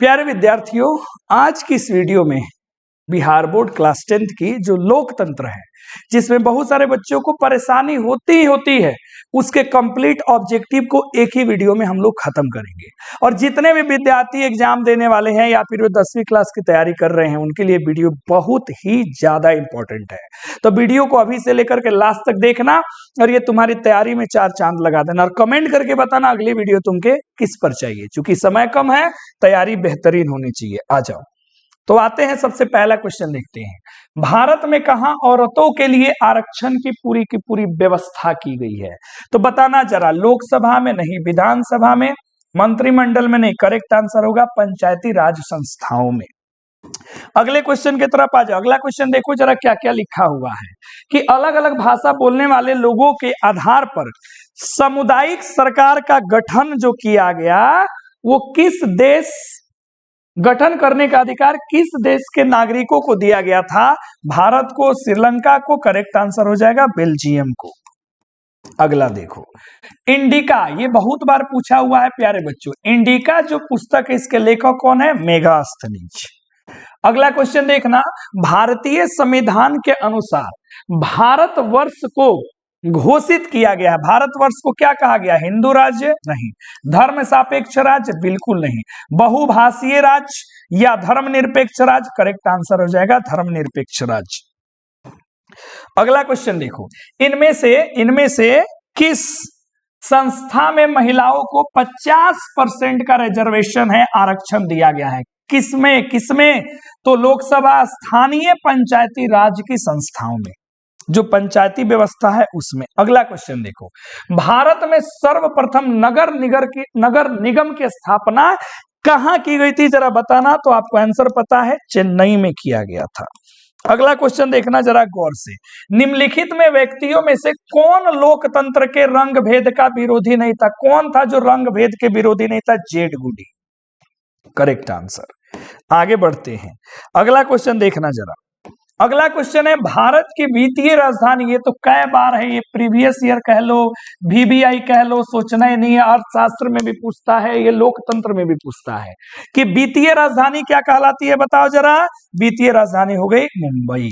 प्यारे विद्यार्थियों, आज की इस वीडियो में बिहार बोर्ड क्लास 10th की जो लोकतंत्र है, जिसमें बहुत सारे बच्चों को परेशानी होती है, उसके कंप्लीट ऑब्जेक्टिव को एक ही वीडियो में हम लोग खत्म करेंगे। और जितने भी विद्यार्थी एग्जाम देने वाले हैं या फिर वो 10वीं क्लास की तैयारी कर रहे हैं, उनके लिए वीडियो बहुत ही ज्यादा इंपॉर्टेंट है। तो वीडियो को अभी से लेकर के लास्ट तक देखना और ये तुम्हारी तैयारी में 4 चांद लगा देना और कमेंट करके बताना अगली वीडियो तुमके किस पर चाहिए। चूंकि समय कम है, तैयारी बेहतरीन होनी चाहिए। आ जाओ, तो आते हैं, सबसे पहला क्वेश्चन देखते हैं। भारत में कहां औरतों के लिए आरक्षण की पूरी व्यवस्था की गई है? तो बताना जरा। लोकसभा में नहीं, विधानसभा में, मंत्रिमंडल में नहीं। करेक्ट आंसर होगा पंचायती राज संस्थाओं में। अगले क्वेश्चन की तरफ आ जाओ। अगला क्वेश्चन देखो जरा क्या क्या लिखा हुआ है कि अलग अलग भाषा बोलने वाले लोगों के आधार पर सामुदायिक सरकार का गठन जो किया गया, वो किस देश गठन करने का अधिकार किस देश के नागरिकों को दिया गया था? भारत को, श्रीलंका को। करेक्ट आंसर हो जाएगा बेल्जियम को। अगला देखो, इंडिका, ये बहुत बार पूछा हुआ है प्यारे बच्चों। इंडिका जो पुस्तक है, इसके लेखक कौन है? मेगास्थनीज। अगला क्वेश्चन देखना, भारतीय संविधान के अनुसार भारतवर्ष को घोषित किया गया है। भारतवर्ष को क्या कहा गया? हिंदू राज्य? नहीं। धर्म सापेक्ष राज्य? बिल्कुल नहीं। बहुभाषीय राज्य या धर्मनिरपेक्ष राज्य? करेक्ट आंसर हो जाएगा धर्मनिरपेक्ष राज्य। अगला क्वेश्चन देखो, इनमें से किस संस्था में महिलाओं को 50% का रिजर्वेशन है, आरक्षण दिया गया है? किसमें? तो लोकसभा, स्थानीय पंचायती राज की संस्थाओं में, जो पंचायती व्यवस्था है उसमें। अगला क्वेश्चन देखो, भारत में सर्वप्रथम नगर निगम की स्थापना कहां की गई थी? जरा बताना। तो आपको आंसर पता है, चेन्नई में किया गया था। अगला क्वेश्चन देखना जरा गौर से, निम्नलिखित में व्यक्तियों में से कौन लोकतंत्र के रंग भेद का विरोधी नहीं था? कौन था जो रंग भेद के विरोधी नहीं था? Jade Goody. Correct answer. आगे बढ़ते हैं, अगला क्वेश्चन देखना जरा। अगला क्वेश्चन है, भारत की वित्तीय राजधानी। ये तो कई बार है, ये प्रीवियस ईयर कह लो, VBI कह लो, सोचना ही नहीं है। अर्थशास्त्र में भी पूछता है, ये लोकतंत्र में भी पूछता है कि वित्तीय राजधानी क्या कहलाती है? बताओ जरा। वित्तीय राजधानी हो गई मुंबई।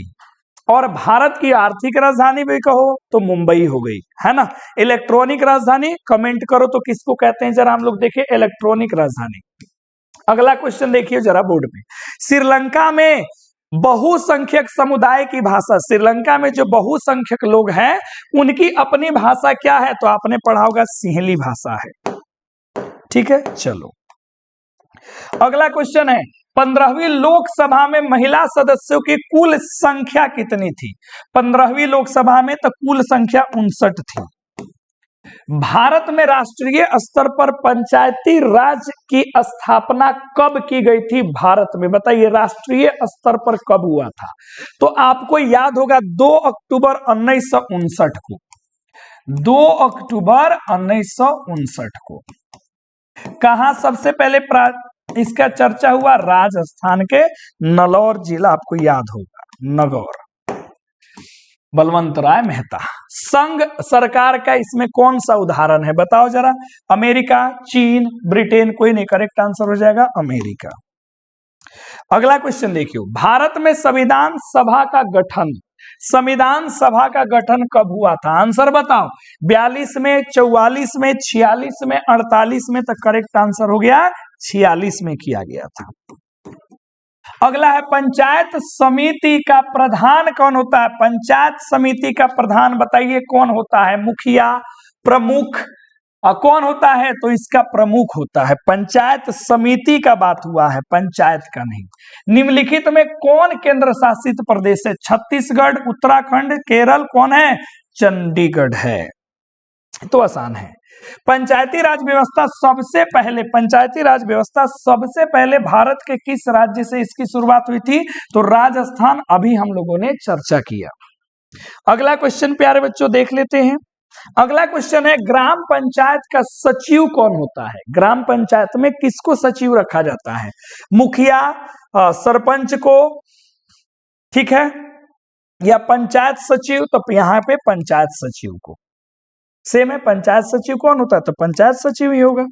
और भारत की आर्थिक राजधानी भी कहो तो मुंबई हो गई, है ना। इलेक्ट्रॉनिक राजधानी कमेंट करो तो किसको कहते हैं? जरा हम लोग देखें, इलेक्ट्रॉनिक राजधानी। अगला क्वेश्चन देखिए जरा बोर्ड में, श्रीलंका में बहुसंख्यक समुदाय की भाषा, श्रीलंका में जो बहुसंख्यक लोग हैं उनकी अपनी भाषा क्या है? तो आपने पढ़ा होगा सिंहली भाषा है। ठीक है, चलो अगला क्वेश्चन है, 15वीं लोकसभा में महिला सदस्यों की कुल संख्या कितनी थी? 15वीं लोकसभा में तो कुल संख्या 59 थी। भारत में राष्ट्रीय स्तर पर पंचायती राज की स्थापना कब की गई थी? भारत में बताइए, राष्ट्रीय स्तर पर कब हुआ था? तो आपको याद होगा 2 अक्टूबर 1959 को। 2 अक्टूबर 1959 को कहां सबसे पहले इसका चर्चा हुआ? राजस्थान के नलौर जिला, आपको याद होगा, नगौर। बलवंत राय मेहता। संघ सरकार का इसमें कौन सा उदाहरण है? बताओ जरा। अमेरिका, चीन, ब्रिटेन? कोई नहीं। करेक्ट आंसर हो जाएगा अमेरिका। अगला क्वेश्चन देखियो, भारत में संविधान सभा का गठन कब हुआ था? आंसर बताओ। 42 में, 44 में, 46 में, 48 में? तो करेक्ट आंसर हो गया 46 में किया गया था। अगला है, पंचायत समिति का प्रधान कौन होता है? पंचायत समिति का प्रधान बताइए कौन होता है? मुखिया, प्रमुख? कौन होता है? तो इसका प्रमुख होता है। पंचायत समिति का बात हुआ है, पंचायत का नहीं। निम्नलिखित में कौन केंद्र शासित प्रदेश है? छत्तीसगढ़, उत्तराखंड, केरल? कौन है? चंडीगढ़ है। तो आसान है। पंचायती राज व्यवस्था सबसे पहले भारत के किस राज्य से इसकी शुरुआत हुई थी? तो राजस्थान, अभी हम लोगों ने चर्चा किया। अगला क्वेश्चन प्यारे बच्चों देख लेते हैं। अगला क्वेश्चन है, ग्राम पंचायत का सचिव कौन होता है? ग्राम पंचायत में किसको सचिव रखा जाता है? मुखिया, सरपंच को, ठीक है, या पंचायत सचिव? तो यहाँ पे पंचायत सचिव को। सेम है, पंचायत सचिव कौन होता है? तो पंचायत सचिव ही होगा।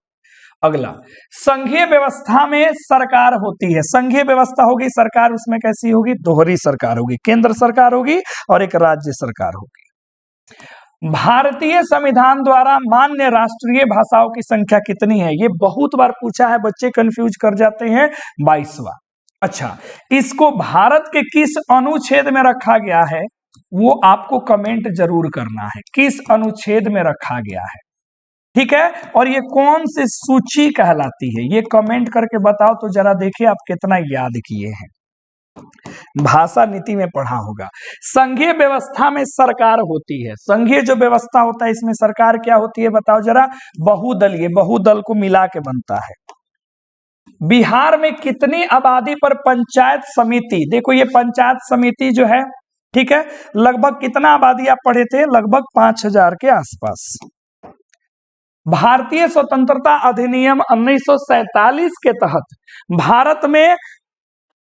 अगला, संघीय व्यवस्था में सरकार होती है, संघीय व्यवस्था होगी सरकार, उसमें कैसी होगी? दोहरी सरकार होगी, केंद्र सरकार होगी और एक राज्य सरकार होगी। भारतीय संविधान द्वारा मान्य राष्ट्रीय भाषाओं की संख्या कितनी है? ये बहुत बार पूछा है, बच्चे कंफ्यूज कर जाते हैं। 22वां। अच्छा, इसको भारत के किस अनुच्छेद में रखा गया है वो आपको कमेंट जरूर करना है, किस अनुच्छेद में रखा गया है, ठीक है। और ये कौन सी सूची कहलाती है, ये कमेंट करके बताओ तो जरा देखिए आप कितना याद किए हैं। भाषा नीति में पढ़ा होगा। संघीय व्यवस्था में सरकार होती है, संघीय जो व्यवस्था होता है इसमें सरकार क्या होती है बताओ जरा? बहुदलीय, बहुदल को मिला के बनता है। बिहार में कितनी आबादी पर पंचायत समिति? देखो ये पंचायत समिति जो है, ठीक है, लगभग कितना आबादी आप पढ़े थे? लगभग 5000 के आसपास। भारतीय स्वतंत्रता अधिनियम 1947 के तहत भारत में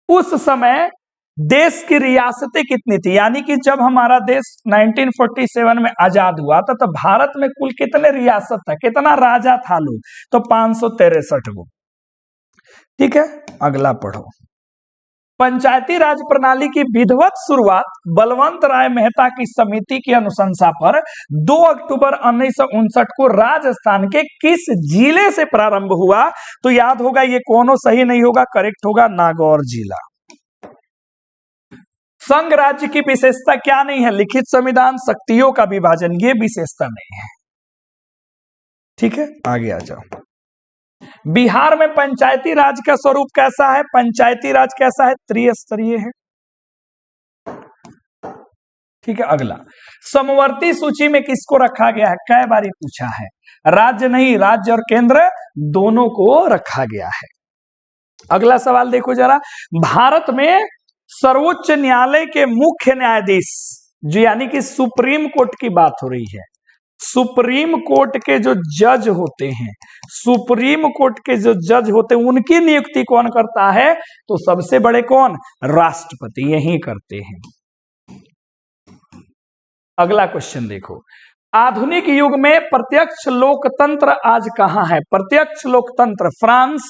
उस समय देश की रियासतें कितनी थी? यानी कि जब हमारा देश 1947 में आजाद हुआ था तो भारत में कुल कितने रियासत था, कितना राजा था लोग? तो 563 गो, ठीक है। अगला पढ़ो। पंचायती राज प्रणाली की विधिवत शुरुआत बलवंत राय मेहता की समिति की अनुशंसा पर 2 अक्टूबर 1959 को राजस्थान के किस जिले से प्रारंभ हुआ? तो याद होगा, ये कोनो सही नहीं होगा, करेक्ट होगा नागौर जिला। संघ राज्य की विशेषता क्या नहीं है? लिखित संविधान, शक्तियों का विभाजन, ये विशेषता नहीं है, ठीक है। आगे आ जाओ। बिहार में पंचायती राज का स्वरूप कैसा है? पंचायती राज कैसा है? त्रिस्तरीय है, ठीक है। अगला, समवर्ती सूची में किसको रखा गया है? कई बार पूछा है, राज्य नहीं, राज्य और केंद्र दोनों को रखा गया है। अगला सवाल देखो जरा, भारत में सर्वोच्च न्यायालय के मुख्य न्यायाधीश जो यानी कि सुप्रीम कोर्ट की बात हो रही है, सुप्रीम कोर्ट के जो जज होते हैं, सुप्रीम कोर्ट के जो जज होते हैं उनकी नियुक्ति कौन करता है? तो सबसे बड़े कौन? राष्ट्रपति, यही करते हैं। अगला क्वेश्चन देखो, आधुनिक युग में प्रत्यक्ष लोकतंत्र आज कहां है? प्रत्यक्ष लोकतंत्र France,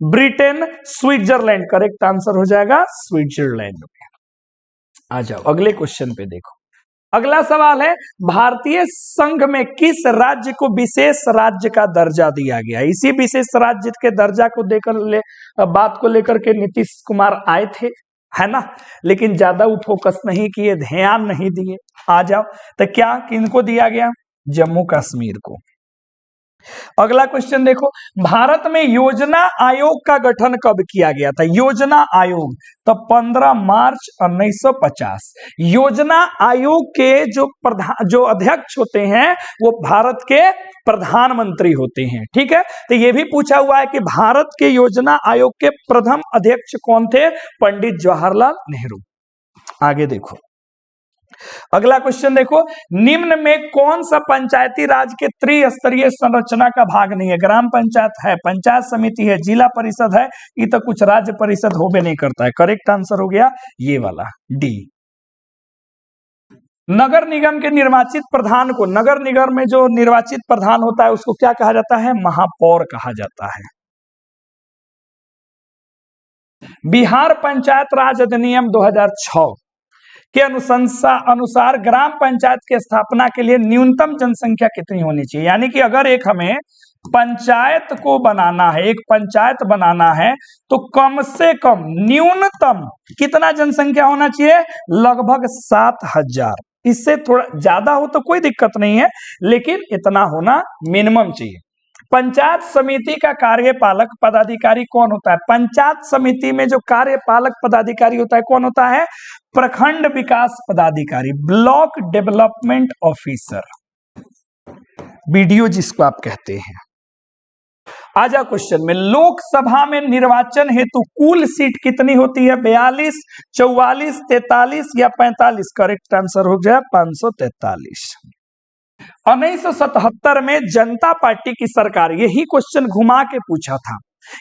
Britain, Switzerland, correct answer हो जाएगा स्विट्जरलैंड में। आ जाओ अगले क्वेश्चन पे देखो। अगला सवाल है, भारतीय संघ में किस राज्य को विशेष राज्य का दर्जा दिया गया? इसी विशेष राज्य के दर्जा को देकर बात को लेकर के नीतीश कुमार आए थे, है ना, लेकिन ज्यादा वो फोकस नहीं किए, ध्यान नहीं दिए। आ जाओ, तो क्या किनको दिया गया? जम्मू कश्मीर को। अगला क्वेश्चन देखो, भारत में योजना आयोग का गठन कब किया गया था? योजना आयोग तो 15 मार्च 1950। योजना आयोग के जो अध्यक्ष होते हैं वो भारत के प्रधानमंत्री होते हैं, ठीक है। तो ये भी पूछा हुआ है कि भारत के योजना आयोग के प्रथम अध्यक्ष कौन थे? पंडित जवाहरलाल नेहरू। आगे देखो, अगला क्वेश्चन देखो, निम्न में कौन सा पंचायती राज के त्रिस्तरीय संरचना का भाग नहीं है? ग्राम पंचायत है, पंचायत समिति है, जिला परिषद है, ये तो कुछ राज्य परिषद हो भी नहीं करता है। करेक्ट आंसर हो गया ये वाला डी। नगर निगम के निर्वाचित प्रधान को, नगर निगम में जो निर्वाचित प्रधान होता है उसको क्या कहा जाता है? महापौर कहा जाता है। बिहार पंचायत राज अधिनियम 2006 के अनुसार ग्राम पंचायत की स्थापना के लिए न्यूनतम जनसंख्या कितनी होनी चाहिए? यानी कि अगर एक हमें पंचायत को बनाना है, एक पंचायत बनाना है, तो कम से कम न्यूनतम कितना जनसंख्या होना चाहिए? लगभग 7000। इससे थोड़ा ज्यादा हो तो कोई दिक्कत नहीं है, लेकिन इतना होना मिनिमम चाहिए। पंचायत समिति का कार्यपालक पदाधिकारी कौन होता है? पंचायत समिति में जो कार्यपालक पदाधिकारी होता है कौन होता है? प्रखंड विकास पदाधिकारी, ब्लॉक डेवलपमेंट ऑफिसर, बीडीओ जिसको आप कहते हैं। आजा क्वेश्चन में, लोकसभा में निर्वाचन हेतु कुल सीट कितनी होती है? 42, 44, 43 या 45? करेक्ट आंसर हो गया 543। 1977 में जनता पार्टी की सरकार, यही क्वेश्चन घुमा के पूछा था,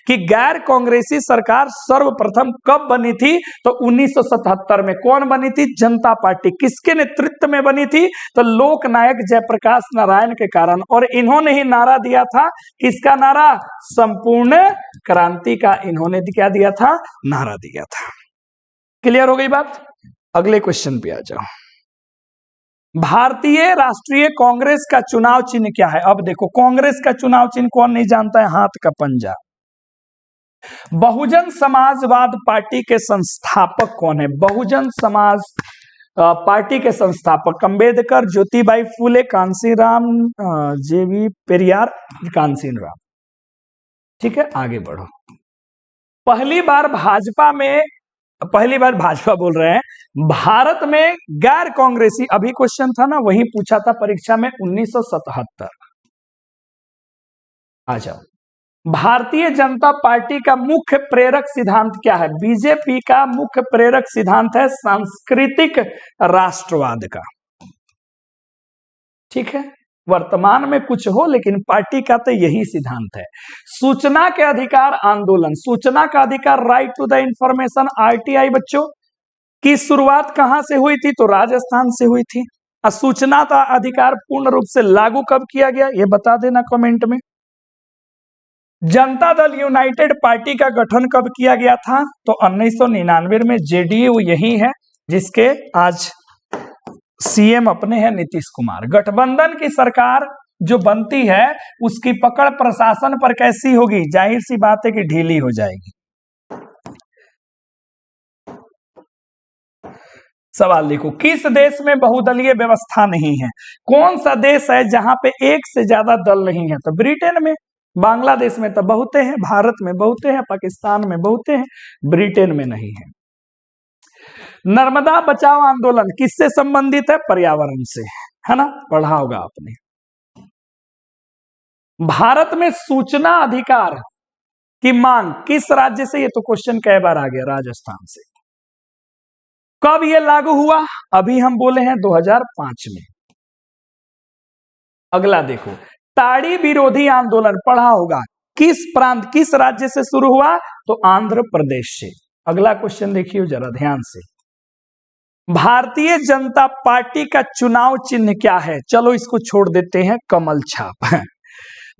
कि गैर कांग्रेसी सरकार सर्वप्रथम कब बनी थी, तो 1977 में। कौन बनी थी? जनता पार्टी। किसके नेतृत्व में बनी थी? तो लोकनायक जयप्रकाश नारायण के कारण। और इन्होंने ही नारा दिया था, किसका नारा? संपूर्ण क्रांति का इन्होंने क्या दिया था? नारा दिया था। क्लियर हो गई बात? अगले क्वेश्चन पे आ जाओ। भारतीय राष्ट्रीय कांग्रेस का चुनाव चिन्ह क्या है? अब देखो, कांग्रेस का चुनाव चिन्ह कौन नहीं जानता है? हाथ का पंजा। बहुजन समाजवाद पार्टी के संस्थापक कौन है? बहुजन समाज पार्टी के संस्थापक अंबेडकर, ज्योतिबाई फूले, कांसीराम, जेवी पेरियार, कांसीराम। ठीक है, आगे बढ़ो। पहली बार भाजपा बोल रहे हैं, भारत में गैर कांग्रेसी, अभी क्वेश्चन था ना, वही पूछा था परीक्षा में 1977। आ जाओ। भारतीय जनता पार्टी का मुख्य प्रेरक सिद्धांत क्या है? बीजेपी का मुख्य प्रेरक सिद्धांत है सांस्कृतिक राष्ट्रवाद का। ठीक है, वर्तमान में कुछ हो, लेकिन पार्टी का तो यही सिद्धांत है। सूचना के अधिकार आंदोलन, सूचना का अधिकार, right to the information, RTI बच्चों की शुरुआत कहां से हुई थी? तो राजस्थान से हुई थी। सूचना का अधिकार पूर्ण रूप से लागू कब किया गया? ये बता देना कमेंट में। जनता दल यूनाइटेड पार्टी का गठन कब किया गया था? तो 1999 में। जेडीयू यही है जिसके आज सीएम अपने हैं नीतीश कुमार। गठबंधन की सरकार जो बनती है उसकी पकड़ प्रशासन पर कैसी होगी? जाहिर सी बात है कि ढीली हो जाएगी। सवाल देखो, किस देश में बहुदलीय व्यवस्था नहीं है? कौन सा देश है जहां पे एक से ज्यादा दल नहीं है? तो ब्रिटेन में। बांग्लादेश में तो बहुते हैं, भारत में बहुते हैं, पाकिस्तान में बहुते हैं, ब्रिटेन में नहीं है। नर्मदा बचाओ आंदोलन किससे संबंधित है? पर्यावरण से, है ना, पढ़ा होगा आपने। भारत में सूचना अधिकार की मांग किस राज्य से? ये तो क्वेश्चन कई बार आ गया, राजस्थान से। कब ये लागू हुआ? अभी हम बोले हैं 2005 में। अगला देखो, ताड़ी विरोधी आंदोलन पढ़ा होगा, किस प्रांत, किस राज्य से शुरू हुआ? तो आंध्र प्रदेश से। अगला क्वेश्चन देखिए जरा ध्यान से। भारतीय जनता पार्टी का चुनाव चिन्ह क्या है? चलो इसको छोड़ देते हैं, कमल छाप।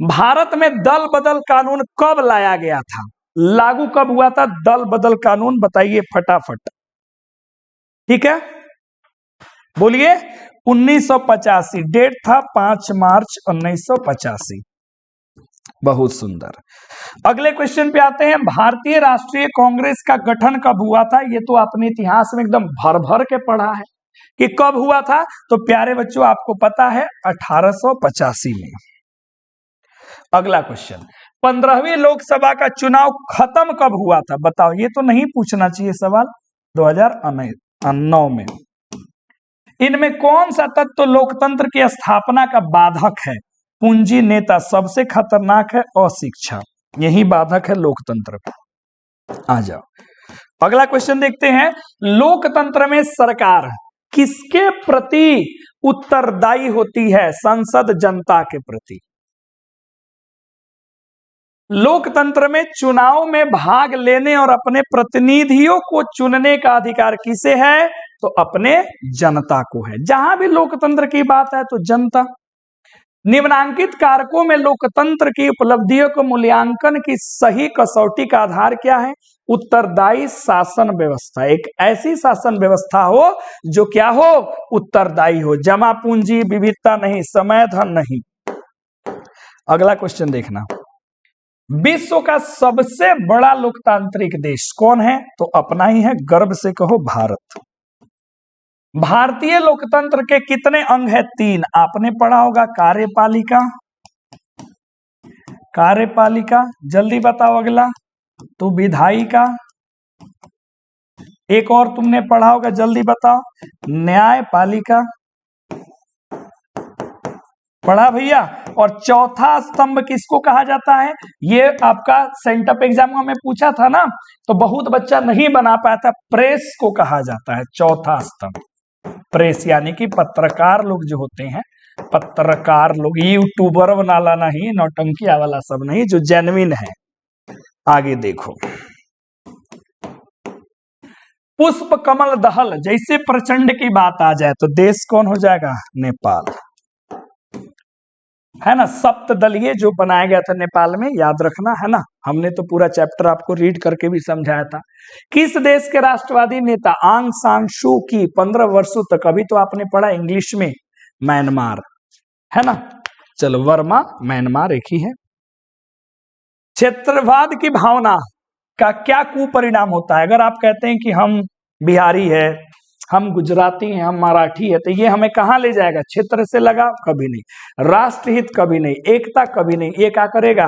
भारत में दल बदल कानून कब लाया गया था? लागू कब हुआ था दल बदल कानून? बताइए फटाफट। ठीक है, बोलिए। 1985, डेट था 5 मार्च 1985। बहुत सुंदर। अगले क्वेश्चन पे आते हैं। भारतीय राष्ट्रीय कांग्रेस का गठन कब हुआ था? ये तो आपने इतिहास में एकदम भर भर के पढ़ा है कि कब हुआ था। तो प्यारे बच्चों आपको पता है 1885 में। अगला क्वेश्चन, 15वीं लोकसभा का चुनाव खत्म कब हुआ था? बताओ, ये तो नहीं पूछना चाहिए सवाल। 2009 में। इनमें कौन सा तत्व लोकतंत्र की स्थापना का बाधक है? पूंजी नेता, सबसे खतरनाक है अशिक्षा, यही बाधक है लोकतंत्र का। आ जाओ, अगला क्वेश्चन देखते हैं। लोकतंत्र में सरकार किसके प्रति उत्तरदायी होती है? संसद जनता के प्रति। लोकतंत्र में चुनाव में भाग लेने और अपने प्रतिनिधियों को चुनने का अधिकार किसे है? तो अपने जनता को है। जहां भी लोकतंत्र की बात है तो जनता। निम्नांकित कारकों में लोकतंत्र की उपलब्धियों को मूल्यांकन की सही कसौटी का आधार क्या है? उत्तरदायी शासन व्यवस्था। एक ऐसी शासन व्यवस्था हो जो क्या हो? उत्तरदायी हो। जमा पूंजी, विविधता नहीं, समय धन नहीं। अगला क्वेश्चन देखना। विश्व का सबसे बड़ा लोकतांत्रिक देश कौन है? तो अपना ही है, गर्व से कहो भारत। भारतीय लोकतंत्र के कितने अंग है? 3। आपने पढ़ा होगा कार्यपालिका, जल्दी बताओ अगला। तो विधायिका, एक और तुमने पढ़ा होगा, जल्दी बताओ। न्यायपालिका, पढ़ा भैया। और चौथा स्तंभ किसको कहा जाता है? ये आपका सेंटअप एग्जाम में पूछा था ना, तो बहुत बच्चा नहीं बना पाया था। प्रेस को कहा जाता है चौथा स्तंभ। प्रेस यानी कि पत्रकार लोग जो होते हैं, पत्रकार लोग, यूट्यूबर वाला नहीं, नौटंकी वाला सब नहीं, जो जेन्युइन है। आगे देखो, पुष्प कमल दहल जैसे प्रचंड की बात आ जाए तो देश कौन हो जाएगा? नेपाल, है ना। सप्तदलीय जो बनाया गया था नेपाल में, याद रखना, है ना। हमने तो पूरा चैप्टर आपको रीड करके भी समझाया था। किस देश के राष्ट्रवादी नेता आंग सान सू की 15 वर्षों तक, अभी तो आपने पढ़ा इंग्लिश में, म्यांमार, है ना। चलो, वर्मा म्यांमार एक ही है। क्षेत्रवाद की भावना का क्या कुपरिणाम होता है? अगर आप कहते हैं कि हम बिहारी है, हम गुजराती हैं, हम मराठी है, तो ये हमें कहां ले जाएगा? क्षेत्र से लगाव कभी नहीं, राष्ट्रहित कभी नहीं, एकता कभी नहीं। ये क्या करेगा?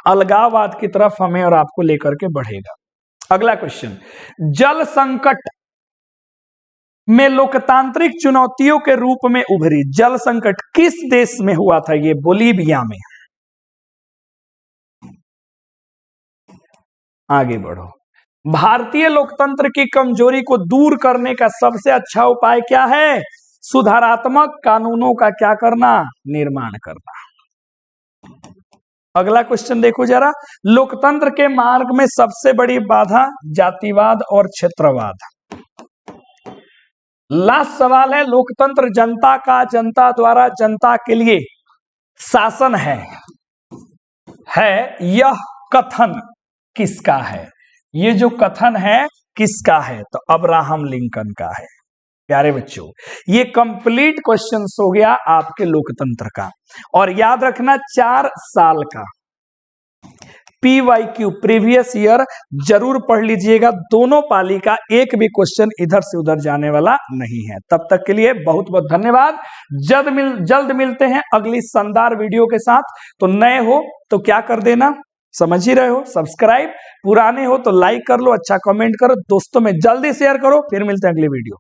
अलगाववाद की तरफ हमें और आपको लेकर के बढ़ेगा। अगला क्वेश्चन, जल संकट में लोकतांत्रिक चुनौतियों के रूप में उभरी जल संकट किस देश में हुआ था? ये बोलीविया में। आगे बढ़ो। भारतीय लोकतंत्र की कमजोरी को दूर करने का सबसे अच्छा उपाय क्या है? सुधारात्मक कानूनों का क्या करना? निर्माण करना। अगला क्वेश्चन देखो जरा, लोकतंत्र के मार्ग में सबसे बड़ी बाधा जातिवाद और क्षेत्रवाद। लास्ट सवाल है, लोकतंत्र जनता का, जनता द्वारा, जनता के लिए शासन है यह कथन किसका है? ये जो कथन है किसका है? तो अब्राहम लिंकन का है। प्यारे बच्चों, ये कंप्लीट क्वेश्चंस हो गया आपके लोकतंत्र का। और याद रखना 4 साल का PYQ प्रीवियस ईयर जरूर पढ़ लीजिएगा। दोनों पाली का एक भी क्वेश्चन इधर से उधर जाने वाला नहीं है। तब तक के लिए बहुत बहुत धन्यवाद। जल्द मिलते हैं अगली शानदार वीडियो के साथ। तो नए हो तो क्या कर देना, समझ ही रहे हो, सब्सक्राइब। पुराने हो तो लाइक कर लो, अच्छा कमेंट करो, दोस्तों में जल्दी शेयर करो। फिर मिलते हैं अगली वीडियो।